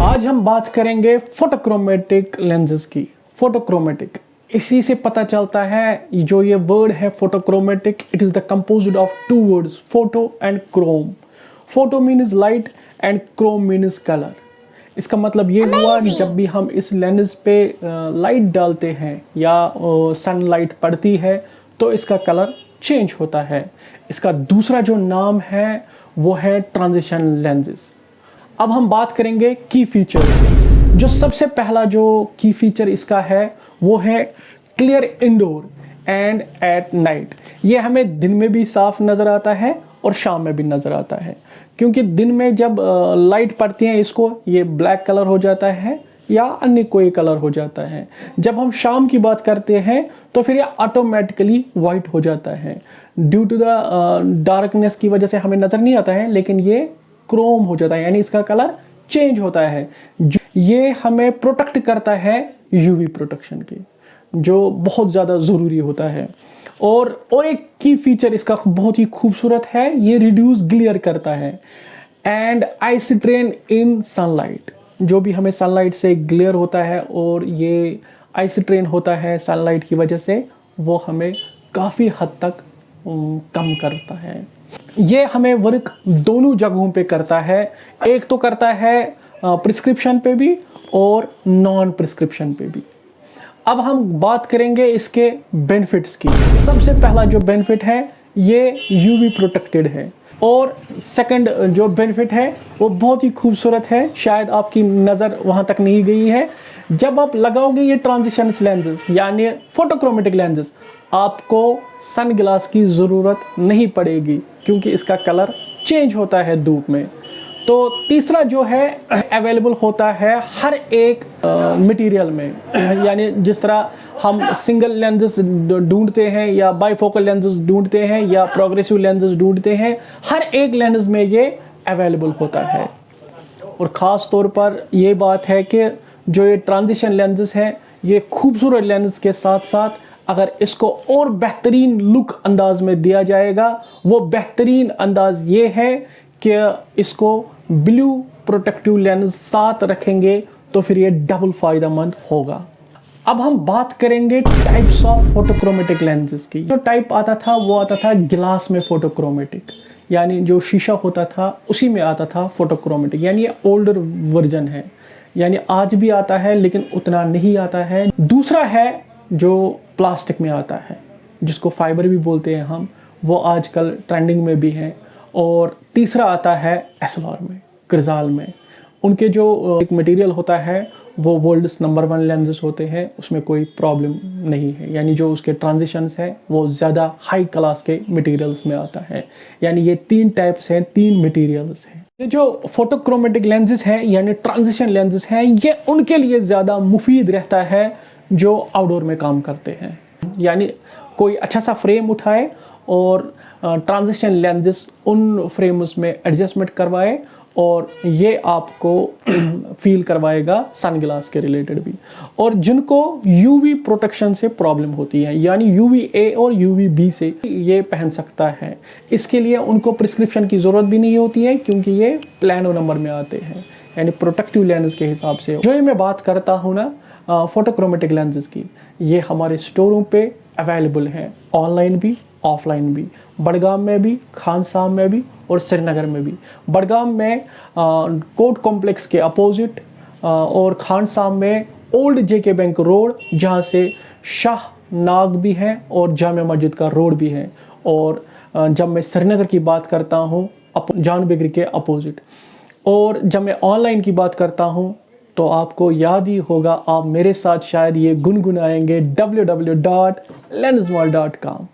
आज हम बात करेंगे फोटोक्रोमेटिक लेंसेज की। फोटोक्रोमेटिक, इसी से पता चलता है जो ये वर्ड है photochromatic, it is the composed of two words photo and chrome. Photo means light and chrome means colour. इसका मतलब ये हुआ कि जब भी हम इस लेंस पे लाइट डालते हैं या सनलाइट पड़ती है तो इसका कलर चेंज होता है। इसका दूसरा जो नाम है वो है ट्रांजिशन लेंसेज। अब हम बात करेंगे की फीचर्स। जो सबसे पहला जो की फीचर इसका है वो है clear indoor and at night. ये हमें दिन में भी साफ नज़र आता है और शाम में भी नज़र आता है, क्योंकि दिन में जब लाइट पड़ती है इसको ये ब्लैक कलर हो जाता है या अन्य कोई कलर हो जाता है। जब हम शाम की बात करते हैं तो फिर ये ऑटोमेटिकली वाइट हो जाता है। ड्यू टू द डार्कनेस की वजह से हमें नज़र नहीं आता है, लेकिन ये क्रोम हो जाता है, यानी इसका कलर चेंज होता है। ये हमें प्रोटेक्ट करता है यूवी प्रोटेक्शन की, जो बहुत ज़्यादा ज़रूरी होता है। और एक की फीचर इसका बहुत ही खूबसूरत है, ये रिड्यूस ग्लेयर करता है and eye strain in sunlight. जो भी हमें सनलाइट से ग्लेयर होता है और ये आई स्ट्रेन होता है सनलाइट की वजह से, वो हमें काफ़ी हद तक कम करता है। ये हमें वर्क दोनों जगहों पे करता है। एक तो करता है प्रिस्क्रिप्शन पे भी और नॉन प्रिस्क्रिप्शन पे भी। अब हम बात करेंगे इसके बेनिफिट्स की। सबसे पहला जो बेनिफिट है ये यूवी प्रोटेक्टेड है, और सेकंड जो बेनिफिट है वो बहुत ही खूबसूरत है, शायद आपकी नज़र वहाँ तक नहीं गई है। जब आप लगाओगे ये ट्रांजिशन लेंसेज यानी फोटोक्रोमेटिक लेंसेज, आपको सन ग्लास की ज़रूरत नहीं पड़ेगी, क्योंकि इसका कलर चेंज होता है धूप में। तो तीसरा जो है अवेलेबल होता है हर एक मटेरियल में, यानी जिस तरह हम सिंगल लेंसेज ढूंढते हैं या बाईफोकल लेंसेज ढूंढते हैं या प्रोग्रेसिव लेंसेज ढूंढते हैं, हर एक लेंस में ये अवेलेबल होता है। और ख़ास तौर पर ये बात है कि जो ये ट्रांजिशन लेंसेज हैं, ये खूबसूरत लेंस के साथ साथ अगर इसको और बेहतरीन लुक अंदाज में दिया जाएगा, वो बेहतरीन अंदाज ये है कि इसको ब्लू प्रोटेक्टिव लेंस साथ रखेंगे तो फिर ये डबल फ़ायदेमंद होगा। अब हम बात करेंगे टाइप्स ऑफ फोटोक्रोमेटिक लेंसेज की। जो टाइप आता था वो आता था गिलास में फोटोक्रोमेटिक, यानी जो शीशा होता था उसी में आता था फोटोक्रोमेटिक, यानी ये ओल्डर वर्जन है, यानी आज भी आता है लेकिन उतना नहीं आता है। दूसरा है जो प्लास्टिक में आता है, जिसको फाइबर भी बोलते हैं हम, वो आजकल ट्रेंडिंग में भी है। और तीसरा आता है एसएलआर में, क्रिस्टल में। उनके जो मटेरियल होता है वो वर्ल्ड्स नंबर 1 लेंसेज होते हैं, उसमें कोई प्रॉब्लम नहीं है, यानी जो उसके ट्रांजिशंस है वो ज़्यादा हाई क्लास के मटेरियल्स में आता है। यानी ये 3 टाइप्स हैं, 3 मटेरियल्स हैं। ये जो फोटोक्रोमेटिक लेंसेज हैं यानी ट्रांजिशन लेंसेज हैं, ये उनके लिए ज़्यादा मुफीद रहता है जो आउटडोर में काम करते हैं। यानी कोई अच्छा सा फ्रेम उठाए और ट्रांजिशन लेंसेज उन फ्रेम्स में एडजस्टमेंट करवाए, और ये आपको फील करवाएगा सन ग्लास के रिलेटेड भी। और जिनको यूवी प्रोटेक्शन से प्रॉब्लम होती है, यानी यूवी-ए और यूवी-बी से ये पहन सकता है, इसके लिए उनको प्रिस्क्रिप्शन की ज़रूरत भी नहीं होती है, क्योंकि ये प्लानो नंबर में आते हैं, यानी प्रोटेक्टिव लेंस के हिसाब से। जो ये मैं बात करता हूँ ना फोटोक्रोमेटिक लेंसेज की, ये हमारे स्टोरों पे अवेलेबल हैं, ऑनलाइन भी ऑफलाइन भी, बडगाम में भी, खानसाम में भी और श्रीनगर में भी। बडगाम में कोर्ट कॉम्प्लेक्स के अपोजिट और खानसाम में ओल्ड जेके बैंक रोड, जहाँ से शाह नाग भी है और जामिया मस्जिद का रोड भी है। और जब मैं श्रीनगर की बात करता हूँ जान बेकरी के अपोजिट। और जब मैं ऑनलाइन की बात करता हूँ तो आपको याद ही होगा, आप मेरे साथ शायद ये गुनगुनाएंगे www.lensmall.com।